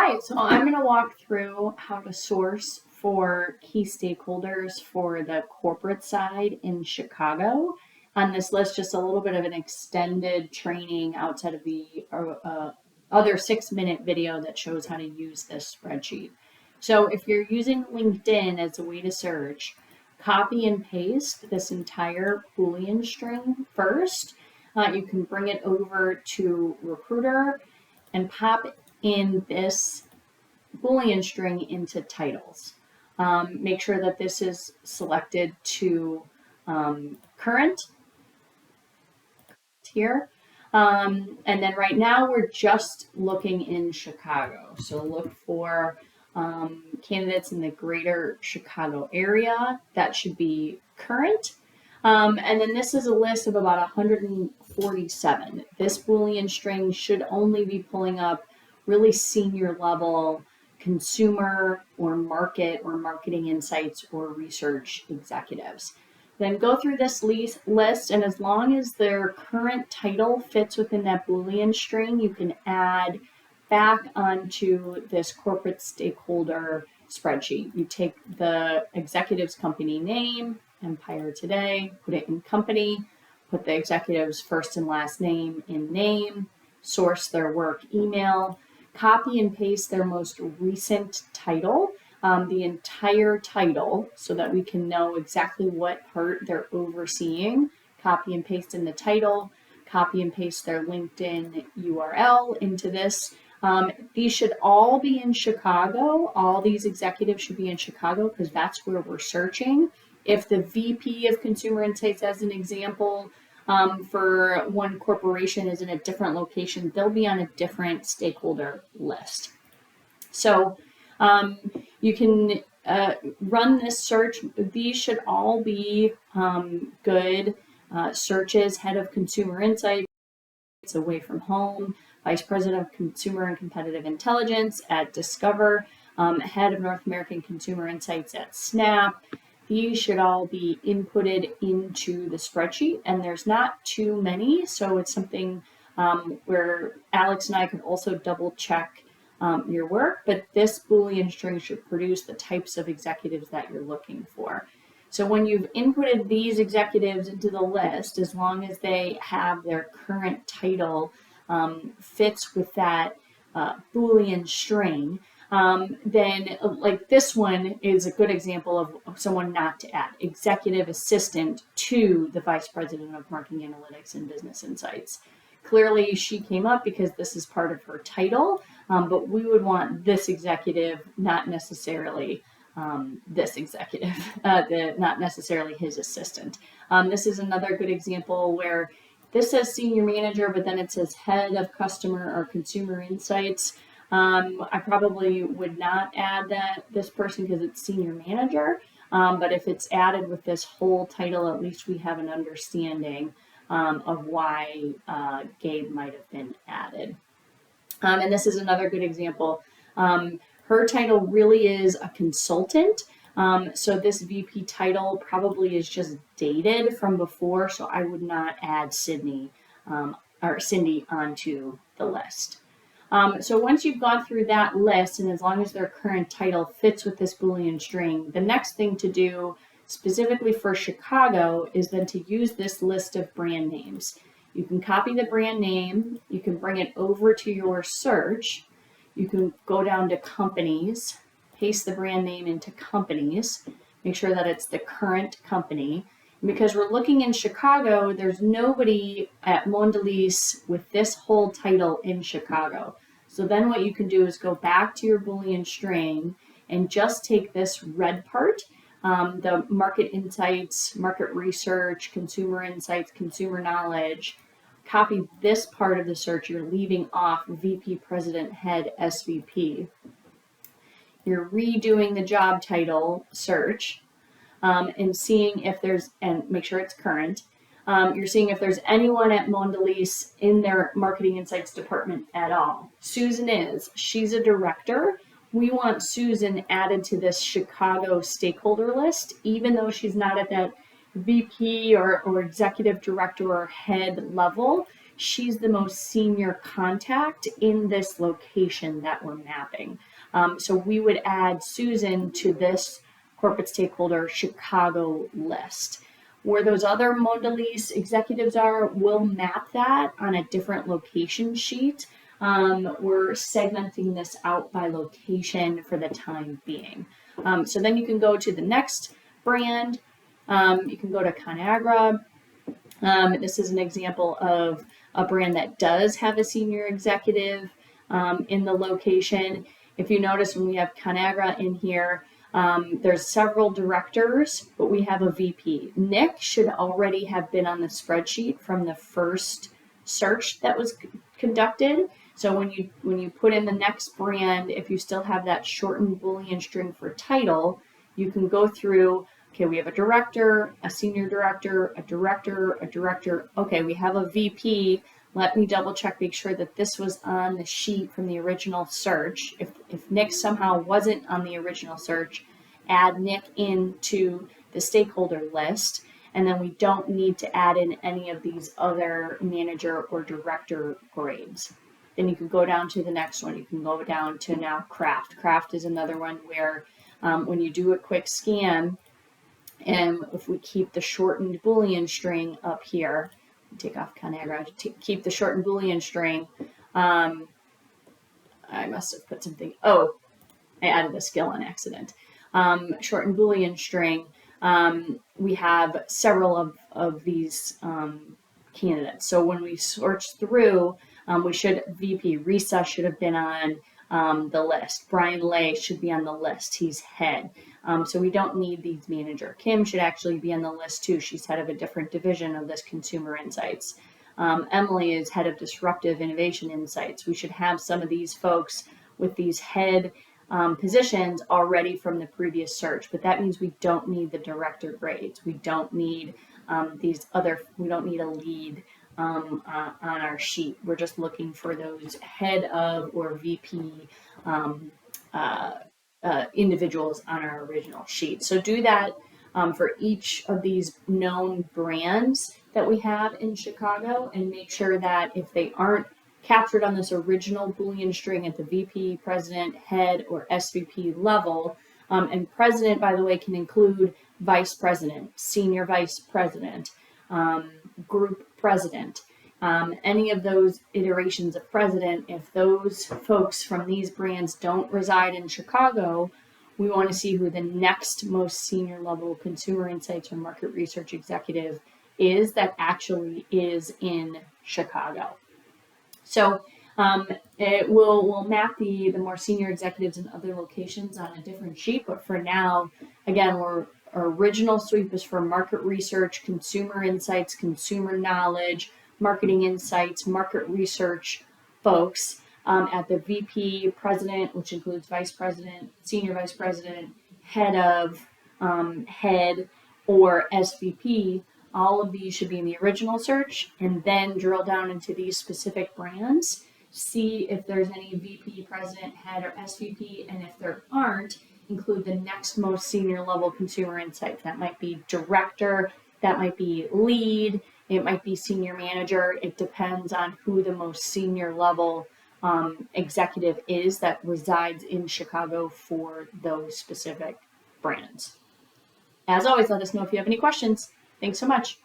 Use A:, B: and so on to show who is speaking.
A: Hi, so I'm going to walk through how to source for key stakeholders for the corporate side in Chicago. On this list, just a little bit of an extended training outside of the other 6-minute video that shows how to use this spreadsheet. So if you're using LinkedIn as a way to search, copy and paste this entire Boolean string first. You can bring it over to Recruiter and pop in this Boolean string into titles. Make sure that this is selected to current here. And then right now we're just looking in Chicago. So look for candidates in the greater Chicago area. That should be current. And then this is a list of about 147. This Boolean string should only be pulling up really senior level consumer or market or marketing insights or research executives. Then go through this list, and as long as their current title fits within that Boolean string, you can add back onto this corporate stakeholder spreadsheet. You take the executive's company name, Empire Today, put it in company, put the executive's first and last name in name, source their work email, copy and paste their most recent title, the entire title, so that we can know exactly what part they're overseeing. Copy and paste in the title, copy and paste their LinkedIn URL into this. These should all be in Chicago. All these executives should be in Chicago because that's where we're searching. If the VP of Consumer Insights, as an example, for one corporation is in a different location, they'll be on a different stakeholder list. So you can run this search. These should all be good searches. Head of Consumer Insights, away from home, Vice President of Consumer and Competitive Intelligence at Discover, Head of North American Consumer Insights at Snap. These should all be inputted into the spreadsheet, and there's not too many, so it's something where Alex and I could also double check your work, but this Boolean string should produce the types of executives that you're looking for. So when you've inputted these executives into the list, as long as they have their current title fits with that Boolean string, then like this one is a good example of someone not to add. Executive assistant to the Vice President of Marketing Analytics and Business Insights. Clearly she came up because this is part of her title, but we would want this executive, not necessarily this executive, not necessarily his assistant. This is another good example where this says senior manager, but then it says head of customer or consumer insights. I probably would not add this person because it's senior manager, but if it's added with this whole title, at least we have an understanding of why Gabe might have been added. And this is another good example. Her title really is a consultant. So this VP title probably is just dated from before, so I would not add Cindy onto the list. So once you've gone through that list, and as long as their current title fits with this Boolean string, the next thing to do specifically for Chicago is then to use this list of brand names. You can copy the brand name, you can bring it over to your search, you can go down to companies, paste the brand name into companies, make sure that it's the current company. And because we're looking in Chicago, there's nobody at Mondelez with this whole title in Chicago. So then what you can do is go back to your Boolean string and just take this red part, the market insights, market research, consumer insights, consumer knowledge, copy this part of the search. You're leaving off VP, President, Head, SVP. You're redoing the job title search and seeing if there's, and make sure it's current, you're seeing if there's anyone at Mondelez in their marketing insights department at all. Susan is, she's a director. We want Susan added to this Chicago stakeholder list, even though she's not at that VP or executive director or head level. she's the most senior contact in this location that we're mapping. So we would add Susan to this corporate stakeholder Chicago list. Where those other Mondelez executives are, we'll map that on a different location sheet. We're segmenting this out by location for the time being. So then you can go to the next brand. You can go to ConAgra. This is an example of a brand that does have a senior executive in the location. If you notice, when we have ConAgra in here, there's several directors, but we have a VP. Nick should already have been on the spreadsheet from the first search that was conducted. So when you put in the next brand, if you still have that shortened Boolean string for title, you can go through, okay, we have a director, a senior director, a director, a director. Okay, we have a VP. Let me double check, make sure that this was on the sheet from the original search. If Nick somehow wasn't on the original search, add Nick into the stakeholder list. And then we don't need to add in any of these other manager or director grades. Then you can go down to the next one. You can go down to now craft. Craft is another one where when you do a quick scan, and if we keep the shortened Boolean string up here, take off ConAgra, keep the shortened Boolean string. I must have put something, I added a skill on accident. Shortened Boolean string, we have several of these candidates. So when we search through, VP Risa should have been on the list. Brian Lay should be on the list. He's head. So we don't need these manager. Kim should actually be on the list too. She's head of a different division of this consumer insights. Emily is head of disruptive innovation insights. We should have some of these folks with these head positions already from the previous search, but that means we don't need the director grades. We don't need we don't need a lead on our sheet. We're just looking for those head of or VP individuals on our original sheet. So do that for each of these known brands that we have in Chicago, and make sure that if they aren't captured on this original Boolean string at the VP, president, head, or SVP level, and president, by the way, can include vice president, senior vice president, group president, any of those iterations of president. If those folks from these brands don't reside in Chicago, we want to see who the next most senior level consumer insights or market research executive is that actually is in Chicago. So we'll map the more senior executives in other locations on a different sheet, but for now, again, our original sweep is for market research, consumer insights, consumer knowledge, marketing insights, market research folks at the VP, president, which includes vice president, senior vice president, head of, head, or SVP. All of these should be in the original search, and then drill down into these specific brands, see if there's any VP, president, head, or SVP, and if there aren't, include the next most senior level consumer insights. That might be director, that might be lead, it might be senior manager. It depends on who the most senior level executive is that resides in Chicago for those specific brands. As always, let us know if you have any questions. Thanks so much.